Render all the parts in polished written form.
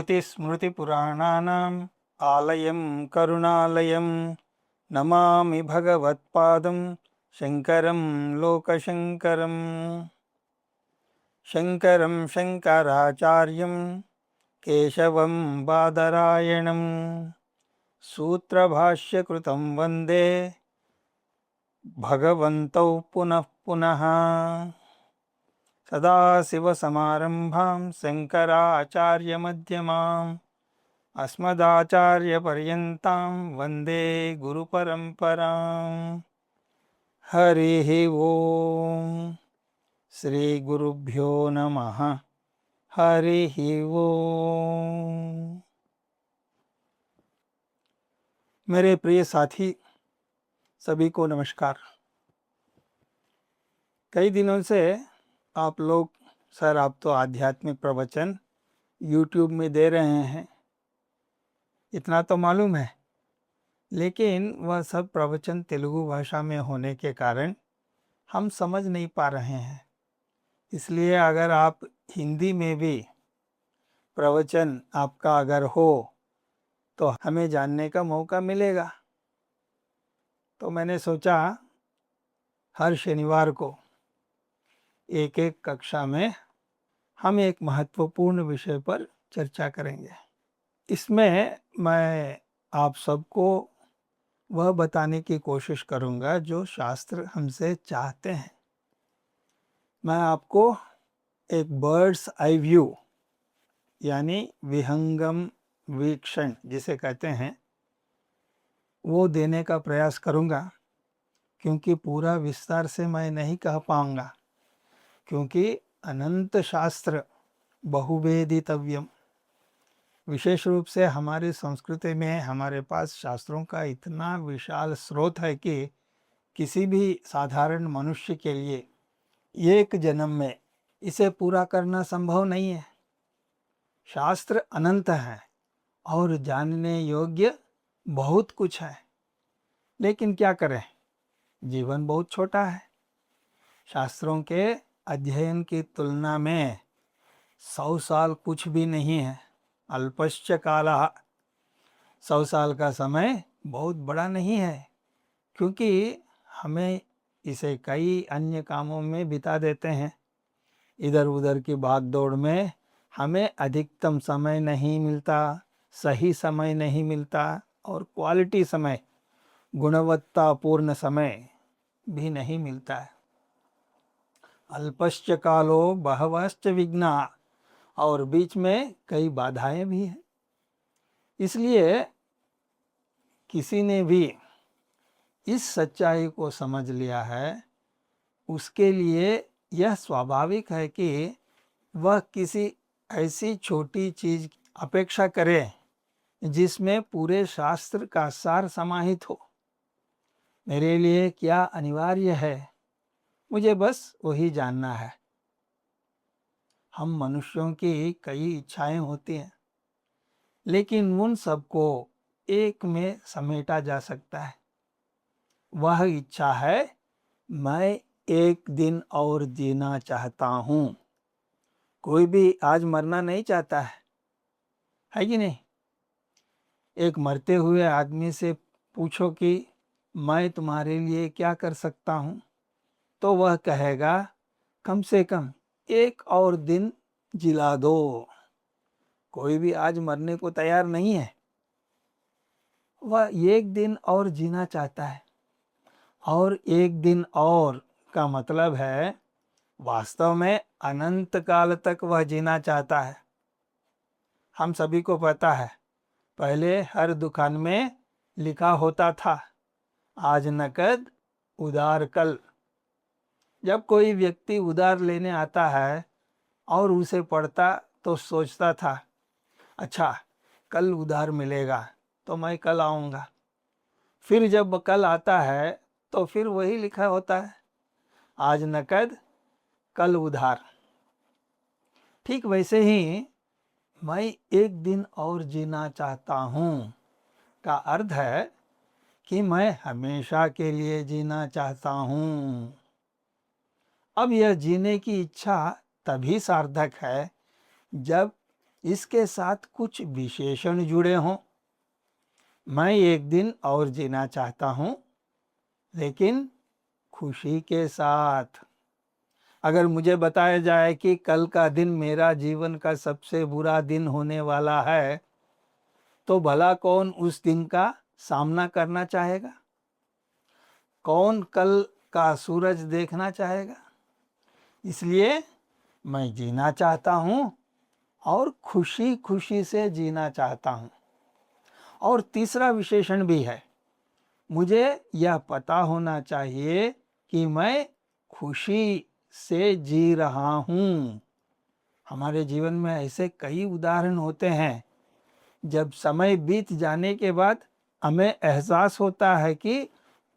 श्रुतिस्मृतिपुराणानाम् आलयं करुणालयं नमामि भगवत्पादं शङ्करं लोकशङ्करम्। शङ्करं शङ्कराचार्यं केशवं बादरायणं सूत्रभाष्यकृतं वन्दे भगवन्तौ पुनः पुनः। सदाशिवसमारम्भां शङ्कराचार्यमध्यमाम् अस्मदाचार्यपर्यन्तां वन्दे गुरुपरम्पराम्। हरिः ओम्। श्रीगुरुभ्यो नमः। हरिः ओम्। मेरे प्रिय साथी सभी को नमस्कार। कई दिनों से आप लोग सर आप तो आध्यात्मिक प्रवचन YouTube में दे रहे हैं, इतना तो मालूम है, लेकिन वह सब प्रवचन तेलुगु भाषा में होने के कारण हम समझ नहीं पा रहे हैं। इसलिए अगर आप हिंदी में भी प्रवचन आपका अगर हो तो हमें जानने का मौका मिलेगा। तो मैंने सोचा हर शनिवार को एक एक कक्षा में हम एक महत्वपूर्ण विषय पर चर्चा करेंगे। इसमें मैं आप सबको वह बताने की कोशिश करूंगा जो शास्त्र हमसे चाहते हैं। मैं आपको एक बर्ड्स आई व्यू यानी विहंगम वीक्षण जिसे कहते हैं वो देने का प्रयास करूंगा, क्योंकि पूरा विस्तार से मैं नहीं कह पाऊंगा, क्योंकि अनंत शास्त्र बहुवेदितव्यम। विशेष रूप से हमारी संस्कृति में हमारे पास शास्त्रों का इतना विशाल स्रोत है कि किसी भी साधारण मनुष्य के लिए एक जन्म में इसे पूरा करना संभव नहीं है। शास्त्र अनंत है और जानने योग्य बहुत कुछ है, लेकिन क्या करें, जीवन बहुत छोटा है। शास्त्रों के अध्ययन की तुलना में 100 साल कुछ भी नहीं है। अल्पश्च कालः, 100 साल का समय बहुत बड़ा नहीं है, क्योंकि हमें इसे कई अन्य कामों में बिता देते हैं। इधर उधर की भाग दौड़ में हमें अधिकतम समय नहीं मिलता, सही समय नहीं मिलता और क्वालिटी समय, गुणवत्तापूर्ण समय भी नहीं मिलता है। अल्पश्च कालो बहवश्च विघ्ना, और बीच में कई बाधाएं भी हैं। इसलिए किसी ने भी इस सच्चाई को समझ लिया है, उसके लिए यह स्वाभाविक है कि वह किसी ऐसी छोटी चीज अपेक्षा करे जिसमें पूरे शास्त्र का सार समाहित हो। मेरे लिए क्या अनिवार्य है, मुझे बस वही जानना है। हम मनुष्यों की कई इच्छाएं होती हैं, लेकिन उन सबको एक में समेटा जा सकता है। वह इच्छा है, मैं एक दिन और जीना चाहता हूं। कोई भी आज मरना नहीं चाहता है कि नहीं? एक मरते हुए आदमी से पूछो कि मैं तुम्हारे लिए क्या कर सकता हूं, तो वह कहेगा कम से कम एक और दिन जिला दो। कोई भी आज मरने को तैयार नहीं है, वह एक दिन और जीना चाहता है। और एक दिन और का मतलब है वास्तव में अनंत काल तक वह जीना चाहता है। हम सभी को पता है, पहले हर दुकान में लिखा होता था, आज नकद उधार कल। जब कोई व्यक्ति उधार लेने आता है और उसे पढ़ता तो सोचता था, अच्छा कल उधार मिलेगा तो मैं कल आऊँगा। फिर जब कल आता है तो फिर वही लिखा होता है, आज नकद कल उधार। ठीक वैसे ही मैं एक दिन और जीना चाहता हूँ का अर्थ है कि मैं हमेशा के लिए जीना चाहता हूँ। अब यह जीने की इच्छा तभी सार्थक है जब इसके साथ कुछ विशेषण जुड़े हों। मैं एक दिन और जीना चाहता हूं, लेकिन खुशी के साथ। अगर मुझे बताया जाए कि कल का दिन मेरा जीवन का सबसे बुरा दिन होने वाला है, तो भला कौन उस दिन का सामना करना चाहेगा? कौन कल का सूरज देखना चाहेगा? इसलिए मैं जीना चाहता हूं और खुशी खुशी से जीना चाहता हूं। और तीसरा विशेषण भी है, मुझे यह पता होना चाहिए कि मैं खुशी से जी रहा हूं। हमारे जीवन में ऐसे कई उदाहरण होते हैं, जब समय बीत जाने के बाद हमें एहसास होता है कि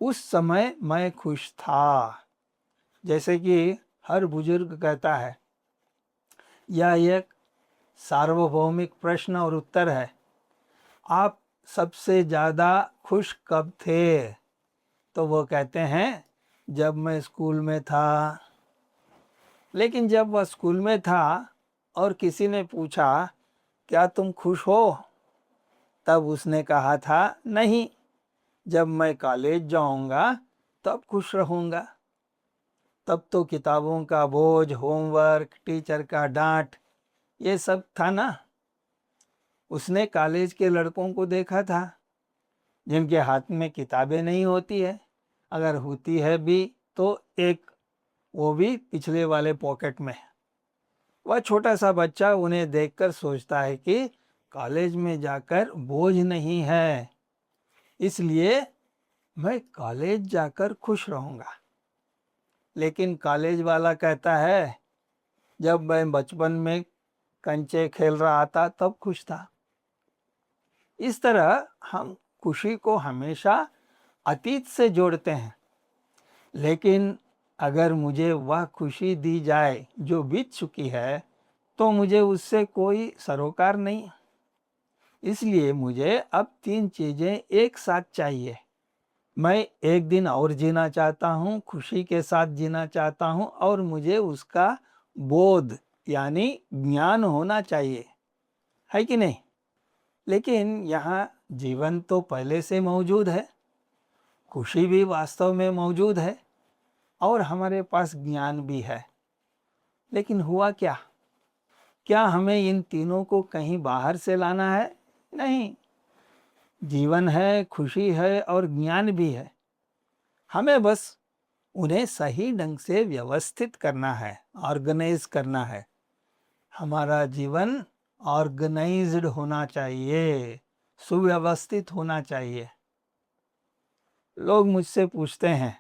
उस समय मैं खुश था। जैसे कि हर बुजुर्ग कहता है, यह एक सार्वभौमिक प्रश्न और उत्तर है, आप सबसे ज़्यादा खुश कब थे? तो वो कहते हैं, जब मैं स्कूल में था। लेकिन जब वह स्कूल में था और किसी ने पूछा, क्या तुम खुश हो? तब उसने कहा था, नहीं, जब मैं कॉलेज जाऊंगा तब खुश रहूंगा। तब तो किताबों का बोझ, होमवर्क, टीचर का डांट, ये सब था ना। उसने कॉलेज के लड़कों को देखा था, जिनके हाथ में किताबें नहीं होती है, अगर होती है भी तो एक, वो भी पिछले वाले पॉकेट में। वह छोटा सा बच्चा उन्हें देखकर सोचता है कि कॉलेज में जाकर बोझ नहीं है, इसलिए मैं कॉलेज जाकर खुश रहूंगा। लेकिन कॉलेज वाला कहता है, जब मैं बचपन में कंचे खेल रहा था तब खुश था। इस तरह हम खुशी को हमेशा अतीत से जोड़ते हैं, लेकिन अगर मुझे वह खुशी दी जाए जो बीत चुकी है, तो मुझे उससे कोई सरोकार नहीं। इसलिए मुझे अब 3 चीजें एक साथ चाहिए। मैं एक दिन और जीना चाहता हूँ, खुशी के साथ जीना चाहता हूँ, और मुझे उसका बोध यानी ज्ञान होना चाहिए, है कि नहीं? लेकिन यहाँ जीवन तो पहले से मौजूद है, खुशी भी वास्तव में मौजूद है, और हमारे पास ज्ञान भी है। लेकिन हुआ क्या? क्या हमें इन तीनों को कहीं बाहर से लाना है? नहीं। जीवन है, खुशी है और ज्ञान भी है। हमें बस उन्हें सही ढंग से व्यवस्थित करना है, ऑर्गेनाइज करना है। हमारा जीवन ऑर्गेनाइज्ड होना चाहिए, सुव्यवस्थित होना चाहिए। लोग मुझसे पूछते हैं,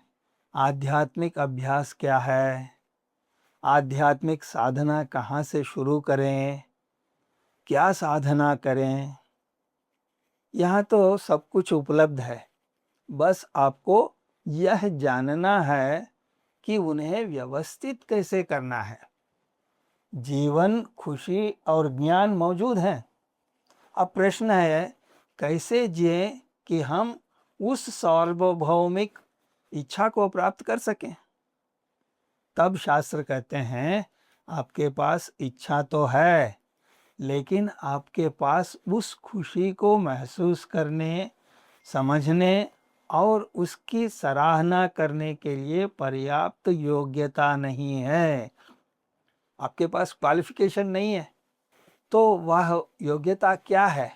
आध्यात्मिक अभ्यास क्या है? आध्यात्मिक साधना कहाँ से शुरू करें? क्या साधना करें? यहाँ तो सब कुछ उपलब्ध है, बस आपको यह जानना है कि उन्हें व्यवस्थित कैसे करना है। जीवन, खुशी और ज्ञान मौजूद हैं। अब प्रश्न है, कैसे जिए कि हम उस सार्वभौमिक इच्छा को प्राप्त कर सकें? तब शास्त्र कहते हैं, आपके पास इच्छा तो है, लेकिन आपके पास उस खुशी को महसूस करने, समझने और उसकी सराहना करने के लिए पर्याप्त योग्यता नहीं है। आपके पास क्वालिफिकेशन नहीं है। तो वह योग्यता क्या है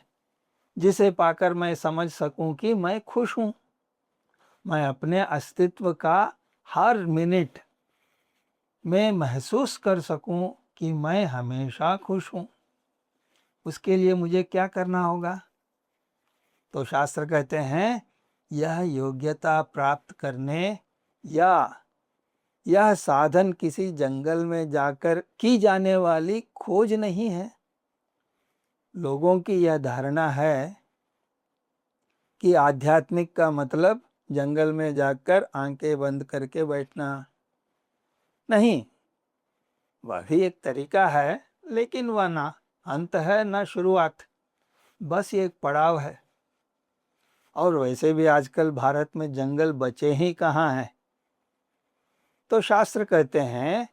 जिसे पाकर मैं समझ सकूं कि मैं खुश हूं? मैं अपने अस्तित्व का हर मिनट में महसूस कर सकूं कि मैं हमेशा खुश हूं। उसके लिए मुझे क्या करना होगा? तो शास्त्र कहते हैं, यह योग्यता प्राप्त करने या यह साधन किसी जंगल में जाकर की जाने वाली खोज नहीं है। लोगों की यह धारणा है कि आध्यात्मिक का मतलब जंगल में जाकर आंखें बंद करके बैठना। नहीं, वह भी एक तरीका है, लेकिन वह ना अंत है ना शुरुआत, बस एक पड़ाव है। और वैसे भी आजकल भारत में जंगल बचे ही कहाँ हैं। तो शास्त्र कहते हैं,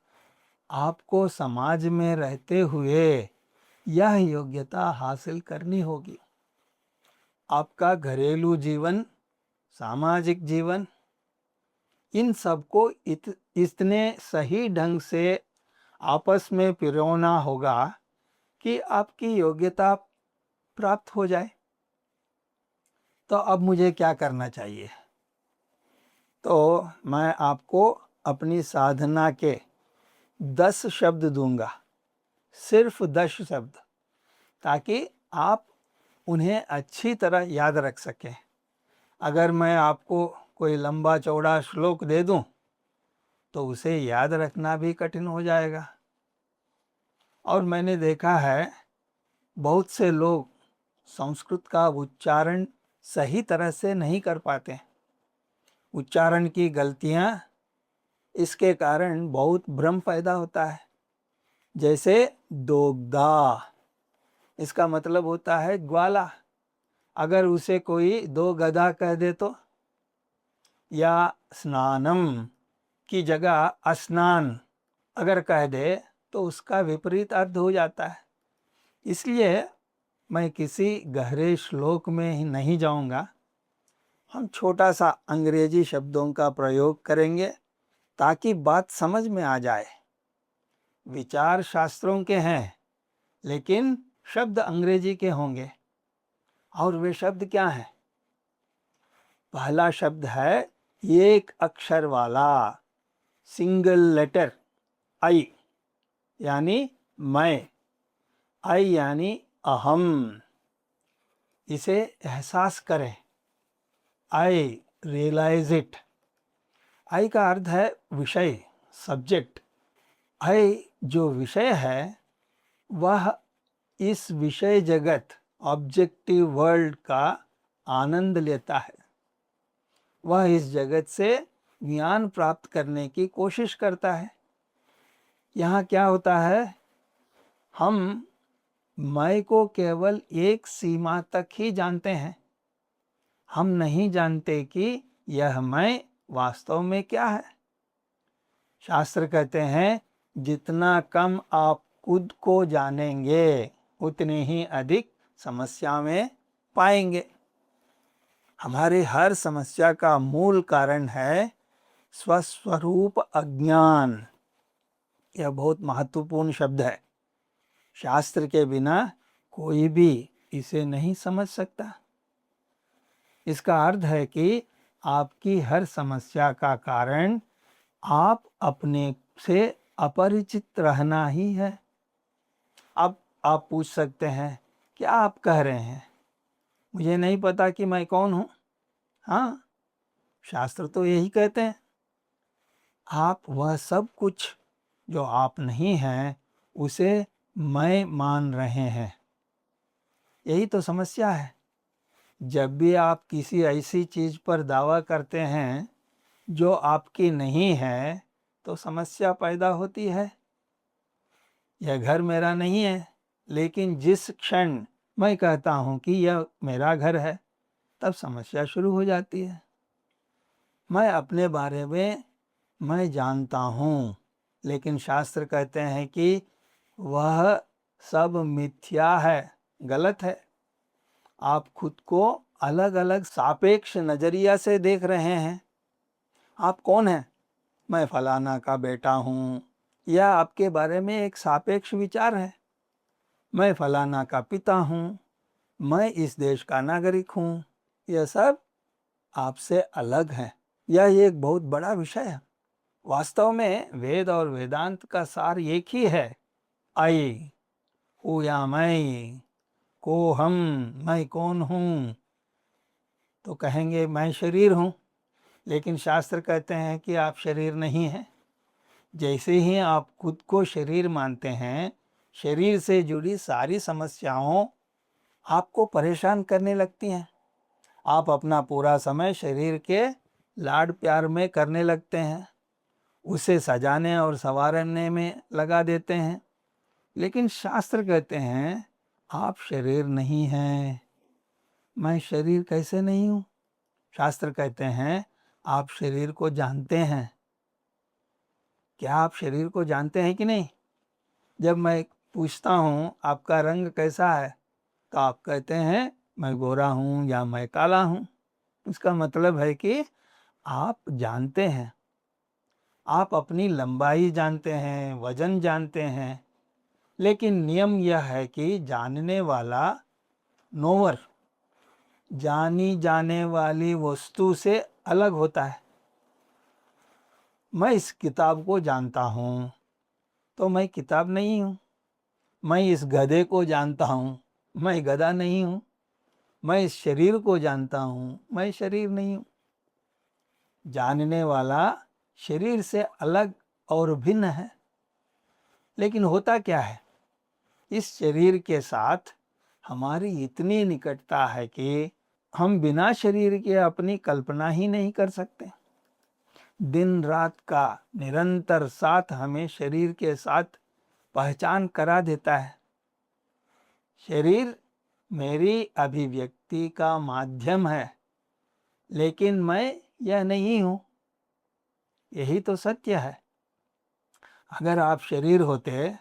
आपको समाज में रहते हुए यह योग्यता हासिल करनी होगी। आपका घरेलू जीवन, सामाजिक जीवन, इन सबको इतने सही ढंग से आपस में पिरोना होगा कि आपकी योग्यता प्राप्त हो जाए। तो अब मुझे क्या करना चाहिए? तो मैं आपको अपनी साधना के 10 शब्द दूंगा, सिर्फ 10 शब्द, ताकि आप उन्हें अच्छी तरह याद रख सकें। अगर मैं आपको कोई लंबा चौड़ा श्लोक दे दूं तो उसे याद रखना भी कठिन हो जाएगा। और मैंने देखा है बहुत से लोग संस्कृत का उच्चारण सही तरह से नहीं कर पाते। उच्चारण की गलतियां, इसके कारण बहुत भ्रम पैदा होता है। जैसे दोग्धा, इसका मतलब होता है ग्वाला। अगर उसे कोई दो गधा कह दे तो, या स्नानम की जगह स्नान अगर कह दे तो उसका विपरीत अर्थ हो जाता है। इसलिए मैं किसी गहरे श्लोक में ही नहीं जाऊंगा। हम छोटा सा अंग्रेजी शब्दों का प्रयोग करेंगे ताकि बात समझ में आ जाए। विचार शास्त्रों के हैं, लेकिन शब्द अंग्रेजी के होंगे। और वे शब्द क्या हैं? पहला शब्द है एक अक्षर वाला सिंगल लेटर आई, यानी मैं। आई यानी अहम। इसे एहसास करें। आई रियलाइज इट। आई का अर्थ है विषय, सब्जेक्ट। आई जो विषय है वह इस विषय जगत, ऑब्जेक्टिव वर्ल्ड का आनंद लेता है। वह इस जगत से ज्ञान प्राप्त करने की कोशिश करता है। यहाँ क्या होता है, हम मैं को केवल एक सीमा तक ही जानते हैं। हम नहीं जानते कि यह मैं वास्तव में क्या है। शास्त्र कहते हैं जितना कम आप खुद को जानेंगे उतनी ही अधिक समस्या में पाएंगे। हमारे हर समस्या का मूल कारण है स्वस्वरूप अज्ञान। यह बहुत महत्वपूर्ण शब्द है। शास्त्र के बिना कोई भी इसे नहीं समझ सकता। इसका अर्थ है कि आपकी हर समस्या का कारण आप अपने से अपरिचित रहना ही है। अब आप पूछ सकते हैं, क्या आप कह रहे हैं मुझे नहीं पता कि मैं कौन हूं? हाँ, शास्त्र तो यही कहते हैं। आप वह सब कुछ जो आप नहीं हैं उसे मैं मान रहे हैं। यही तो समस्या है। जब भी आप किसी ऐसी चीज पर दावा करते हैं जो आपकी नहीं है तो समस्या पैदा होती है। यह घर मेरा नहीं है, लेकिन जिस क्षण मैं कहता हूं कि यह मेरा घर है, तब समस्या शुरू हो जाती है। मैं अपने बारे में मैं जानता हूं, लेकिन शास्त्र कहते हैं कि वह सब मिथ्या है, गलत है। आप खुद को अलग अलग सापेक्ष नजरिया से देख रहे हैं। आप कौन हैं? मैं फलाना का बेटा हूँ, या आपके बारे में एक सापेक्ष विचार है। मैं फलाना का पिता हूँ, मैं इस देश का नागरिक हूँ। यह सब आपसे अलग है। यह एक बहुत बड़ा विषय है। वास्तव में वेद और वेदांत का सार एक ही है। आई, हु या मैं, को हम, मैं कौन हूँ? तो कहेंगे मैं शरीर हूँ, लेकिन शास्त्र कहते हैं कि आप शरीर नहीं हैं। जैसे ही आप खुद को शरीर मानते हैं, शरीर से जुड़ी सारी समस्याओं आपको परेशान करने लगती हैं। आप अपना पूरा समय शरीर के लाड प्यार में करने लगते हैं, उसे सजाने और संवारने में लगा देते हैं। लेकिन शास्त्र कहते हैं आप शरीर नहीं हैं। मैं शरीर कैसे नहीं हूँ? शास्त्र कहते हैं आप शरीर को जानते हैं। क्या आप शरीर को जानते हैं कि नहीं? जब मैं पूछता हूँ आपका रंग कैसा है, तो आप कहते हैं मैं गोरा हूँ या मैं काला हूँ। इसका मतलब है कि आप जानते हैं, आप अपनी लंबाई जानते हैं, वजन जानते हैं, लेकिन नियम यह है कि जानने वाला नोवर जानी जाने वाली वस्तु से अलग होता है। मैं इस किताब को जानता हूँ तो मैं किताब नहीं हूँ। मैं इस गधे को जानता हूँ, मैं गधा नहीं हूँ। मैं इस शरीर को जानता हूँ, मैं शरीर नहीं हूँ। जानने वाला शरीर से अलग और भिन्न है। लेकिन होता क्या है, इस शरीर के साथ हमारी इतनी निकटता है कि हम बिना शरीर के अपनी कल्पना ही नहीं कर सकते। दिन रात का निरंतर साथ हमें शरीर के साथ पहचान करा देता है। शरीर मेरी अभिव्यक्ति का माध्यम है, लेकिन मैं यह नहीं हूं। यही तो सत्य है। अगर आप शरीर होते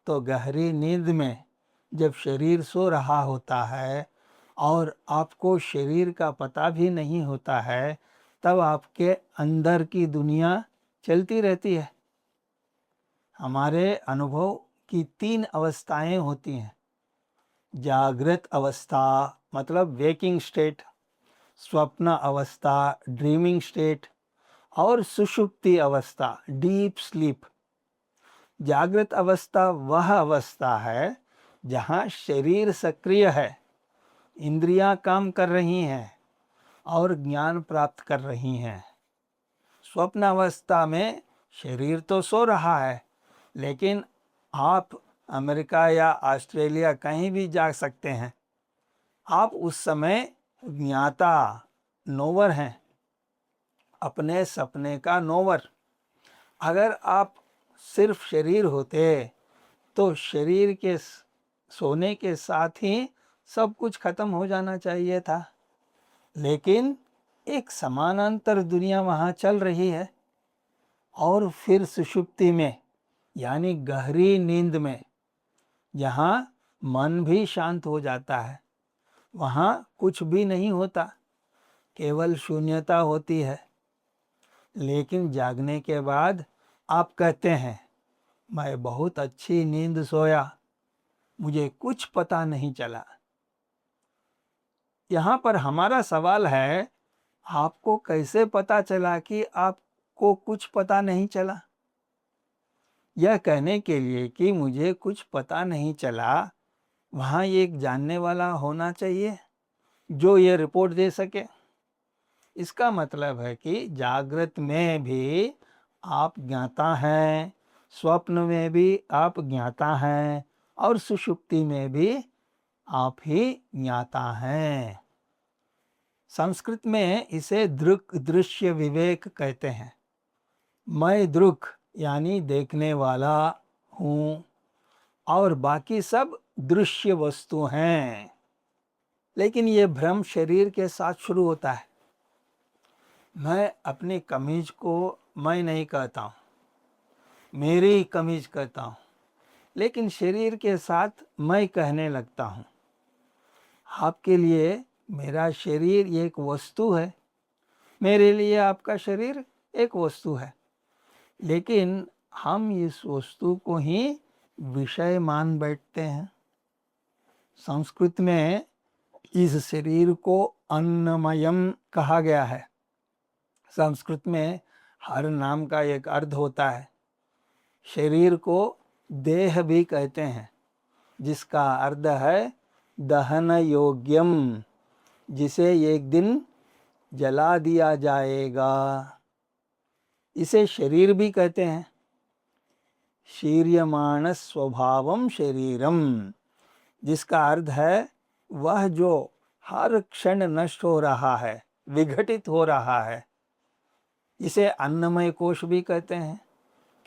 तो गहरी नींद में जब शरीर सो रहा होता है और आपको शरीर का पता भी नहीं होता है, तब आपके अंदर की दुनिया चलती रहती है। हमारे अनुभव की 3 अवस्थाएं होती हैं। जागृत अवस्था मतलब वेकिंग स्टेट, स्वप्न अवस्था ड्रीमिंग स्टेट, और सुषुप्ति अवस्था डीप स्लीप। जागृत अवस्था वह अवस्था है जहाँ शरीर सक्रिय है, इंद्रियां काम कर रही हैं और ज्ञान प्राप्त कर रही हैं। स्वप्न अवस्था में शरीर तो सो रहा है, लेकिन आप अमेरिका या ऑस्ट्रेलिया कहीं भी जा सकते हैं। आप उस समय ज्ञाता नोवर हैं, अपने सपने का नोवर। अगर आप सिर्फ शरीर होते तो शरीर के सोने के साथ ही सब कुछ खत्म हो जाना चाहिए था। लेकिन एक समानांतर दुनिया वहाँ चल रही है। और फिर सुषुप्ति में यानी गहरी नींद में, जहाँ मन भी शांत हो जाता है, वहाँ कुछ भी नहीं होता, केवल शून्यता होती है। लेकिन जागने के बाद आप कहते हैं मैं बहुत अच्छी नींद सोया, मुझे कुछ पता नहीं चला। यहाँ पर हमारा सवाल है, आपको कैसे पता चला कि आपको कुछ पता नहीं चला? यह कहने के लिए कि मुझे कुछ पता नहीं चला, वहाँ एक जानने वाला होना चाहिए जो ये रिपोर्ट दे सके। इसका मतलब है कि जागृत में भी आप ज्ञाता हैं, स्वप्न में भी आप ज्ञाता हैं, और सुषुप्ति में भी आप ही ज्ञाता हैं। संस्कृत में इसे दृक् दृश्य विवेक कहते हैं। मैं दृक् यानी देखने वाला हूँ और बाकी सब दृश्य वस्तु हैं। लेकिन ये भ्रम शरीर के साथ शुरू होता है। मैं अपनी कमीज को मैं नहीं कहता हूँ, मेरी कमीज कहता हूँ, लेकिन शरीर के साथ मैं कहने लगता हूँ। आपके लिए मेरा शरीर एक वस्तु है, मेरे लिए आपका शरीर एक वस्तु है, लेकिन हम इस वस्तु को ही विषय मान बैठते हैं। संस्कृत में इस शरीर को अन्नमयम कहा गया है। संस्कृत में हर नाम का एक अर्थ होता है। शरीर को देह भी कहते हैं, जिसका अर्थ है दहन योग्यम, जिसे एक दिन जला दिया जाएगा। इसे शरीर भी कहते हैं। शीर्यमाण स्वभावम शरीरम, जिसका अर्थ है वह जो हर क्षण नष्ट हो रहा है, विघटित हो रहा है। इसे अन्नमय कोश भी कहते हैं,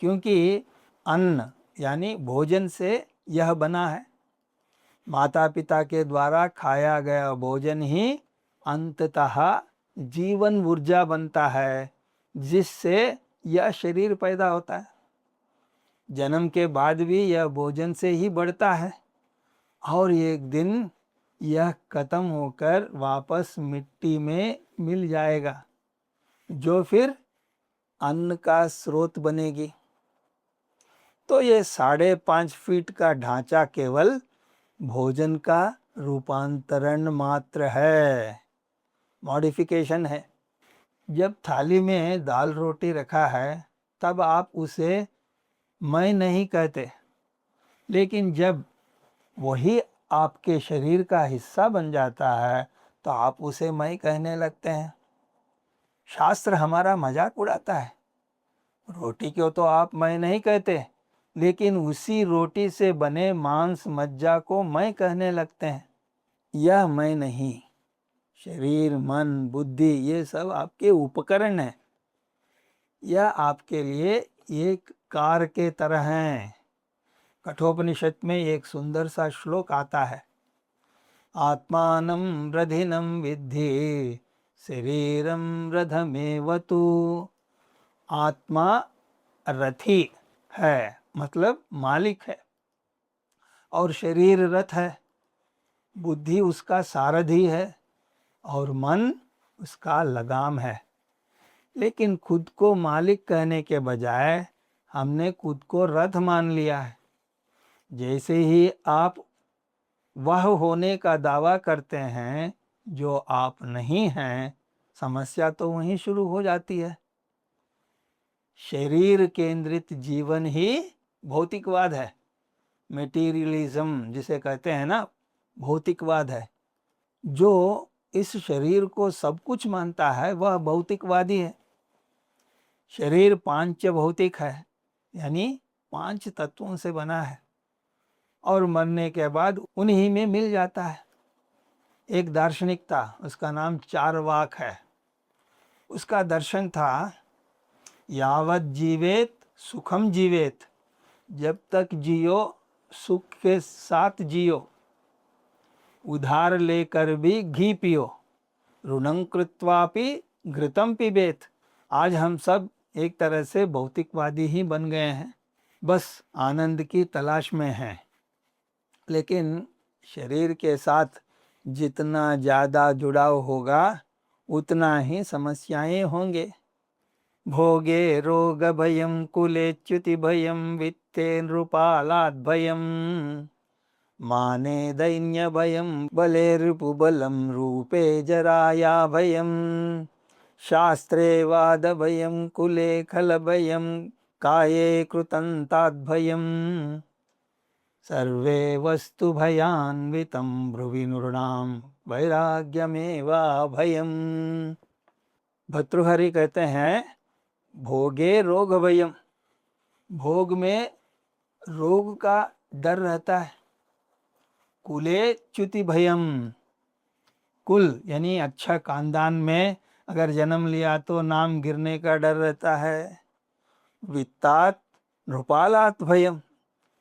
क्योंकि अन्न यानी भोजन से यह बना है। माता पिता के द्वारा खाया गया भोजन ही अंततः जीवन ऊर्जा बनता है, जिससे यह शरीर पैदा होता है। जन्म के बाद भी यह भोजन से ही बढ़ता है और एक दिन यह खत्म होकर वापस मिट्टी में मिल जाएगा, जो फिर अन्न का स्रोत बनेगी। तो ये 5.5 फीट का ढांचा केवल भोजन का रूपांतरण मात्र है, मॉडिफिकेशन है। जब थाली में दाल रोटी रखा है तब आप उसे मैं नहीं कहते, लेकिन जब वही आपके शरीर का हिस्सा बन जाता है तो आप उसे मैं कहने लगते हैं। शास्त्र हमारा मजाक उड़ाता है। रोटी को तो आप मैं नहीं कहते, लेकिन उसी रोटी से बने मांस मज्जा को मैं कहने लगते हैं। यह मैं नहीं, शरीर मन बुद्धि ये सब आपके उपकरण हैं। यह आपके लिए एक कार के तरह हैं। कठोपनिषद में एक सुंदर सा श्लोक आता है, आत्मानं रथिनं विद्धि शरीरं रथमेव तु। आत्मा रथी है, मतलब मालिक है, और शरीर रथ है, बुद्धि उसका सारथी है और मन उसका लगाम है। लेकिन खुद को मालिक कहने के बजाय हमने खुद को रथ मान लिया है। जैसे ही आप वह होने का दावा करते हैं जो आप नहीं हैं, समस्या तो वहीं शुरू हो जाती है। शरीर केंद्रित जीवन ही भौतिकवाद है, मेटीरियलिज्म जिसे कहते हैं ना, भौतिकवाद है। जो इस शरीर को सब कुछ मानता है वह भौतिकवादी है। शरीर पांच भौतिक है, यानी 5 तत्वों से बना है और मरने के बाद उन्हीं में मिल जाता है। एक दार्शनिक था, उसका नाम चारवाक है। उसका दर्शन था, यावत जीवेत सुखम जीवेत, जब तक जियो सुख के साथ जियो, उधार लेकर भी घी पियो, ऋणं कृत्वापि घृतम पिबेत। आज हम सब एक तरह से भौतिकवादी ही बन गए हैं, बस आनंद की तलाश में हैं। लेकिन शरीर के साथ जितना ज़्यादा जुड़ाव होगा उतना ही समस्याएं होंगे। भोगे रोग भयम कुले च्युति भयम वित्ते नृपालाद भयम, माने दैन्य भयम बले रिपुबलम रूपे जराया भयम, शास्त्रे वाद भयम कुले खल भयम काये कृतंताद भयम, सर्वे वस्तु भयान्वितं भ्रुवि नृणाम वैराग्यमेवा भयम। भर्तृहरि कहते हैं, भोगे रोग भयम, भोग में रोग का डर रहता है। कुले च्युति भयम, कुल यानी अच्छा खानदान में अगर जन्म लिया तो नाम गिरने का डर रहता है। वित्तात नृपालात भयम,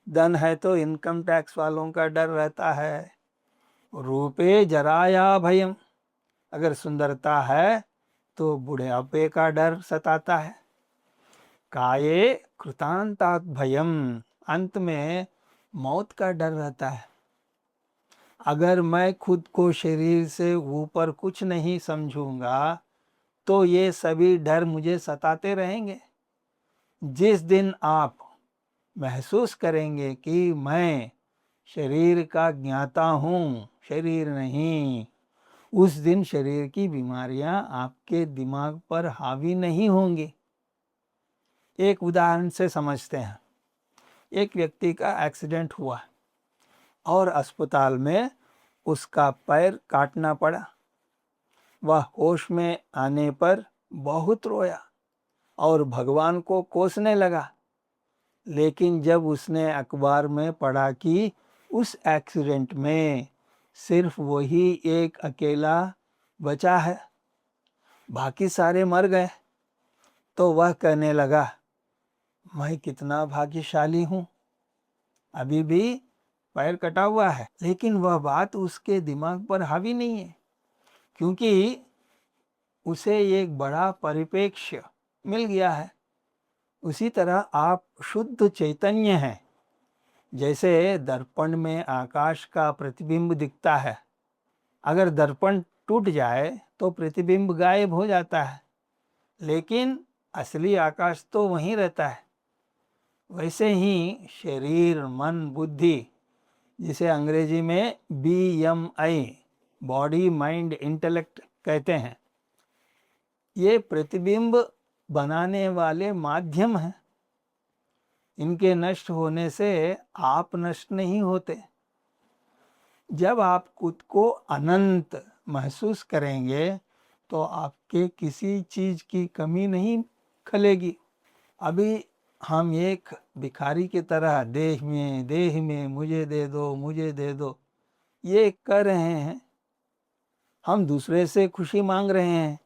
धन है तो इनकम टैक्स वालों का डर रहता है। रूपे जराया भयम, अगर सुंदरता है तो बुढ़ापे का डर सताता है। काये कृतांतात भयम, अंत में मौत का डर रहता है। अगर मैं खुद को शरीर से ऊपर कुछ नहीं समझूंगा तो ये सभी डर मुझे सताते रहेंगे। जिस दिन आप महसूस करेंगे कि मैं शरीर का ज्ञाता हूँ, शरीर नहीं, उस दिन शरीर की बीमारियां आपके दिमाग पर हावी नहीं होंगी। एक उदाहरण से समझते हैं। एक व्यक्ति का एक्सीडेंट हुआ और अस्पताल में उसका पैर काटना पड़ा। वह होश में आने पर बहुत रोया और भगवान को कोसने लगा। लेकिन जब उसने अखबार में पढ़ा कि उस एक्सीडेंट में सिर्फ वही एक अकेला बचा है, बाकी सारे मर गए, तो वह कहने लगा, मैं कितना भाग्यशाली हूँ, अभी भी पैर कटा हुआ है। लेकिन वह बात उसके दिमाग पर हावी नहीं है, क्योंकि उसे एक बड़ा परिप्रेक्ष्य मिल गया है। उसी तरह आप शुद्ध चैतन्य हैं। जैसे दर्पण में आकाश का प्रतिबिंब दिखता है, अगर दर्पण टूट जाए तो प्रतिबिंब गायब हो जाता है, लेकिन असली आकाश तो वहीं रहता है। वैसे ही शरीर, मन, बुद्धि, जिसे अंग्रेजी में BMI, बॉडी माइंड इंटेलेक्ट कहते हैं, ये प्रतिबिंब बनाने वाले माध्यम हैं। इनके नष्ट होने से आप नष्ट नहीं होते। जब आप खुद को अनंत महसूस करेंगे तो आपके किसी चीज की कमी नहीं खलेगी। अभी हम एक भिखारी की तरह देह में मुझे दे दो ये कर रहे हैं। हम दूसरे से खुशी मांग रहे हैं,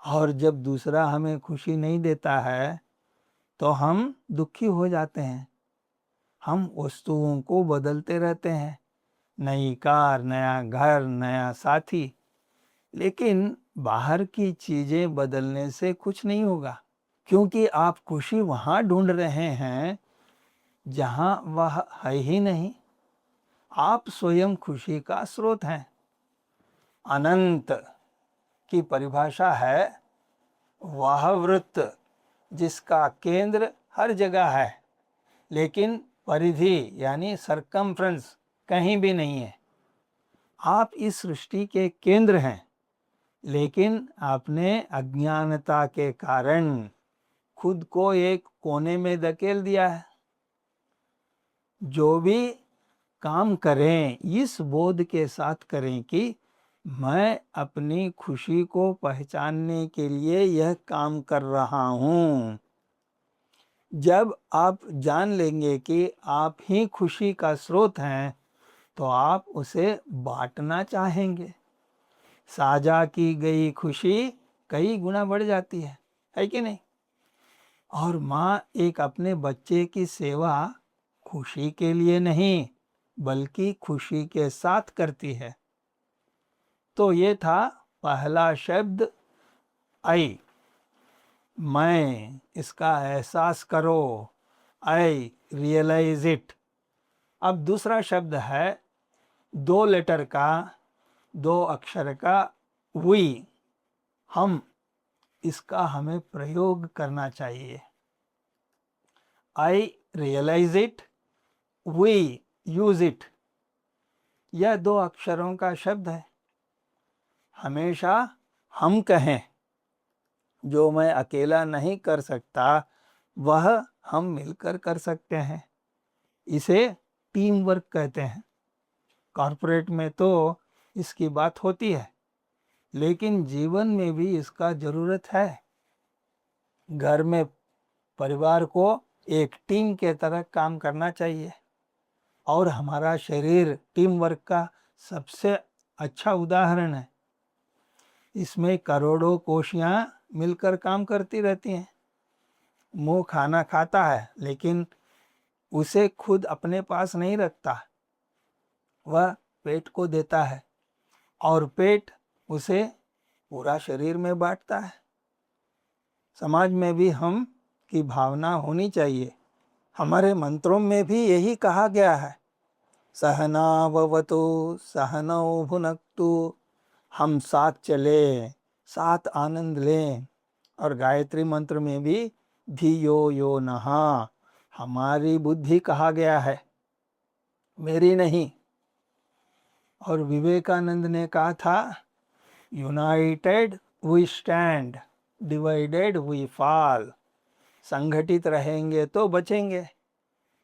और जब दूसरा हमें खुशी नहीं देता है तो हम दुखी हो जाते हैं। हम वस्तुओं को बदलते रहते हैं, नई कार, नया घर, नया साथी, लेकिन बाहर की चीजें बदलने से कुछ नहीं होगा, क्योंकि आप खुशी वहां ढूंढ रहे हैं जहां वह है ही नहीं। आप स्वयं खुशी का स्रोत हैं। अनंत की परिभाषा है वह वृत्त जिसका केंद्र हर जगह है, लेकिन परिधि यानी सरकमफ्रेंस कहीं भी नहीं है। आप इस सृष्टि के केंद्र हैं, लेकिन आपने अज्ञानता के कारण खुद को एक कोने में धकेल दिया है। जो भी काम करें इस बोध के साथ करें कि मैं अपनी खुशी को पहचानने के लिए यह काम कर रहा हूं। जब आप जान लेंगे कि आप ही खुशी का स्रोत हैं तो आप उसे बांटना चाहेंगे। साझा की गई खुशी कई गुना बढ़ जाती है कि नहीं? और माँ एक अपने बच्चे की सेवा खुशी के लिए नहीं बल्कि खुशी के साथ करती है। तो ये था पहला शब्द आई, मैं, इसका एहसास करो, आई रियलाइज इट। अब दूसरा शब्द है 2 लेटर का, 2 अक्षर का, वी। हम, इसका हमें प्रयोग करना चाहिए। I realise it, we use it. यह 2 अक्षरों का शब्द है। हमेशा हम कहें, जो मैं अकेला नहीं कर सकता वह हम मिलकर कर सकते हैं। इसे टीम वर्क कहते हैं। कॉर्पोरेट में तो इसकी बात होती है, लेकिन जीवन में भी इसका जरूरत है। घर में परिवार को एक टीम के तरह काम करना चाहिए, और हमारा शरीर टीम वर्क का सबसे अच्छा उदाहरण है। इसमें करोड़ों कोशियां मिलकर काम करती रहती हैं। मुंह खाना खाता है, लेकिन उसे खुद अपने पास नहीं रखता, वह पेट को देता है, और पेट उसे पूरा शरीर में बांटता है। समाज में भी हम की भावना होनी चाहिए। हमारे मंत्रों में भी यही कहा गया है, सहनाववतु सहनौ भुनक्तु, हम साथ चले, साथ आनंद लें। और गायत्री मंत्र में भी धियो यो नहा, हमारी बुद्धि कहा गया है, मेरी नहीं। और विवेकानंद ने कहा था, united we stand, divided we fall. संगठित रहेंगे तो बचेंगे,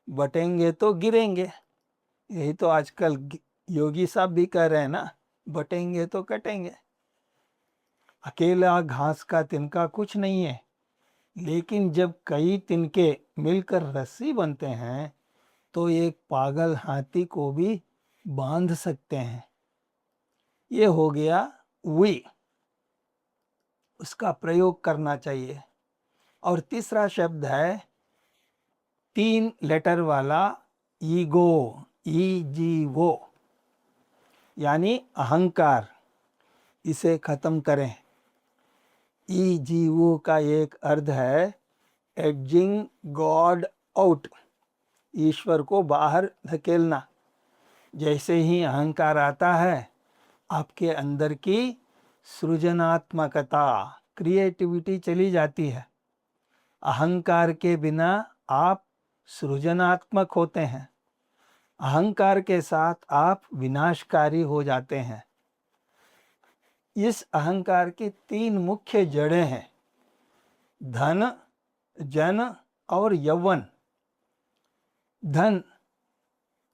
बटेंगे तो गिरेंगे। यही तो आजकल योगी साहब भी कह रहे हैं ना, बटेंगे तो कटेंगे। अकेला घास का तिनका कुछ नहीं है, लेकिन जब कई तिनके मिलकर रस्सी बनते हैं तो एक पागल हाथी को भी बांध सकते हैं। ये हो गया वी, उसका प्रयोग करना चाहिए। और तीसरा शब्द है 3 लेटर वाला ईगो, EGO, यानी अहंकार। इसे खत्म करें। EGO का एक अर्थ है एडजिंग गॉड आउट, ईश्वर को बाहर धकेलना। जैसे ही अहंकार आता है, आपके अंदर की सृजनात्मकता, क्रिएटिविटी चली जाती है। अहंकार के बिना आप सृजनात्मक होते हैं, अहंकार के साथ आप विनाशकारी हो जाते हैं। इस अहंकार की 3 मुख्य जड़ें हैं, धन, जन और यौवन। धन,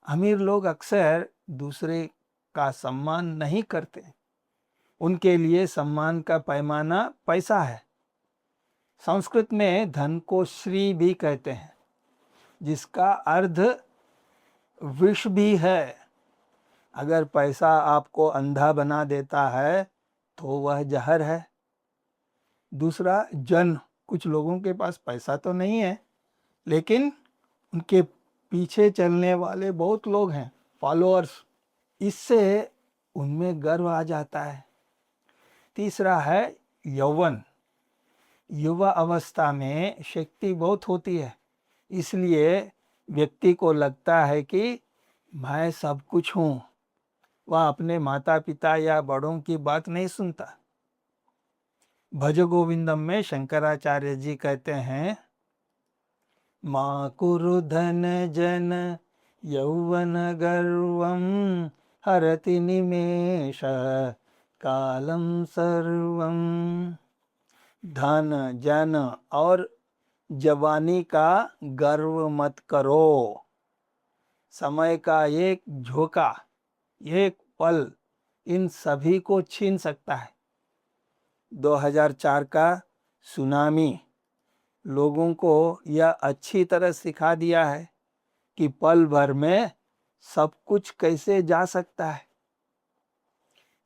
अमीर लोग अक्सर दूसरे का सम्मान नहीं करते, उनके लिए सम्मान का पैमाना पैसा है। संस्कृत में धन को श्री भी कहते हैं, जिसका अर्थ विष भी है। अगर पैसा आपको अंधा बना देता है तो वह जहर है। दूसरा जन, कुछ लोगों के पास पैसा तो नहीं है, लेकिन उनके पीछे चलने वाले बहुत लोग हैं, फॉलोअर्स, इससे उनमें गर्व आ जाता है। तीसरा है यौवन। युवा अवस्था में शक्ति बहुत होती है, इसलिए व्यक्ति को लगता है कि मैं सब कुछ हूँ। वह अपने माता पिता या बड़ों की बात नहीं सुनता। भज गोविंदम में शंकराचार्य जी कहते हैं, मा कुरु धन जन यौवन गर्वम हरति निमेष कालम सर्वम। धन, जन और जवानी का गर्व मत करो। समय का एक झोंका, एक पल इन सभी को छीन सकता है। 2004 का सुनामी लोगों को यह अच्छी तरह सिखा दिया है कि पल भर में सब कुछ कैसे जा सकता है।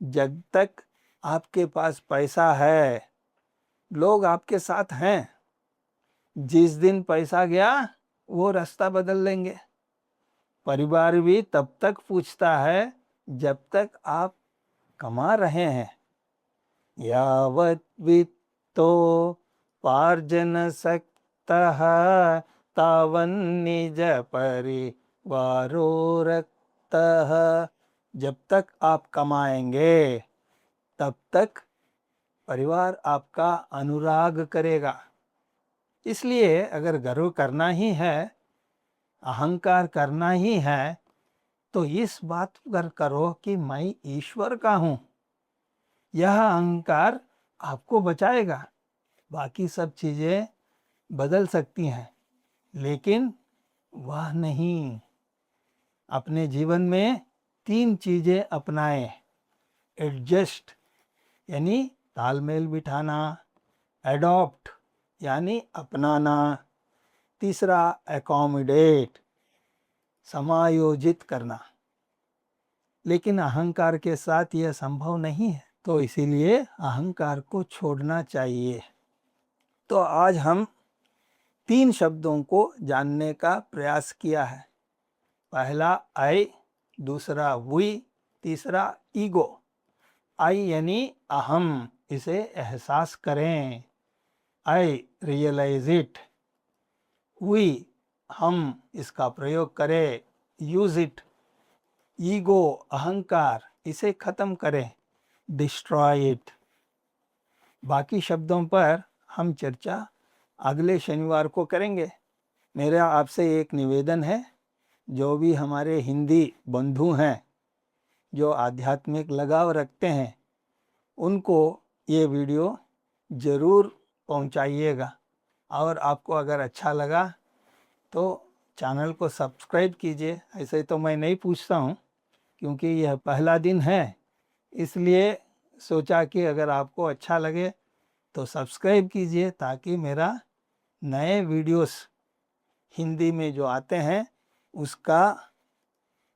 जब तक आपके पास पैसा है, लोग आपके साथ हैं। जिस दिन पैसा गया, वो रास्ता बदल लेंगे। परिवार भी तब तक पूछता है जब तक आप कमा रहे हैं। यावत् वित्तो पार्जन सक्तः तावन् निज परिवारो रक्तः। जब तक आप कमाएंगे, तब तक परिवार आपका अनुराग करेगा। इसलिए अगर गर्व करना ही है, अहंकार करना ही है, तो इस बात पर करो कि मैं ईश्वर का हूँ। यह अहंकार आपको बचाएगा। बाकी सब चीजें बदल सकती हैं, लेकिन वह नहीं। अपने जीवन में 3 चीजें अपनाएं। एडजस्ट यानी तालमेल बिठाना, एडॉप्ट यानी अपनाना, तीसरा एकोमोडेट समायोजित करना। लेकिन अहंकार के साथ यह संभव नहीं है, तो इसीलिए अहंकार को छोड़ना चाहिए। तो आज हम 3 शब्दों को जानने का प्रयास किया है। पहला आई, दूसरा वी, तीसरा ईगो। आई यानी अहम, इसे एहसास करें। आई रियलाइज इट। वी, हम इसका प्रयोग करें, यूज इट। ईगो अहंकार, इसे खत्म करें, डिस्ट्रॉय इट। बाकी शब्दों पर हम चर्चा अगले शनिवार को करेंगे। मेरा आपसे एक निवेदन है, जो भी हमारे हिंदी बंधु हैं, जो आध्यात्मिक लगाव रखते हैं, उनको ये वीडियो ज़रूर पहुंचाइएगा। और आपको अगर अच्छा लगा तो चैनल को सब्सक्राइब कीजिए। ऐसे तो मैं नहीं पूछता हूँ, क्योंकि यह पहला दिन है, इसलिए सोचा कि अगर आपको अच्छा लगे तो सब्सक्राइब कीजिए, ताकि मेरा नए वीडियोस हिंदी में जो आते हैं उसका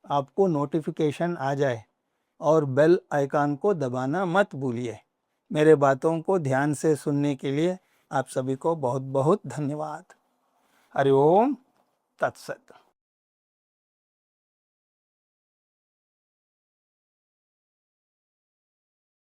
आपको नोटिफिकेशन आ जाए। और बेल आइकन को दबाना मत भूलिए। मेरे बातों को ध्यान से सुनने के लिए आप सभी को बहुत बहुत धन्यवाद। हरि ओम तत्सत।